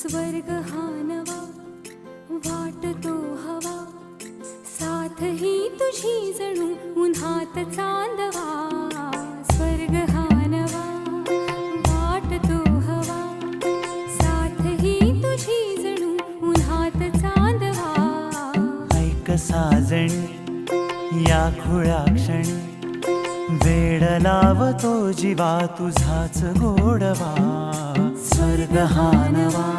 स्वर्ग हा नवा वाटतो हवा, साथ ही तुझी जणू उन्हात चांदवा. स्वर्ग हा नवा वाटतो हवा, साथ ही तुझी जणू उन्हात चांदवा. ऐक साजणी या खुळ्या क्षणी, वेड लावतो जीवा तुझाच गोडवा. स्वर्ग हा नवा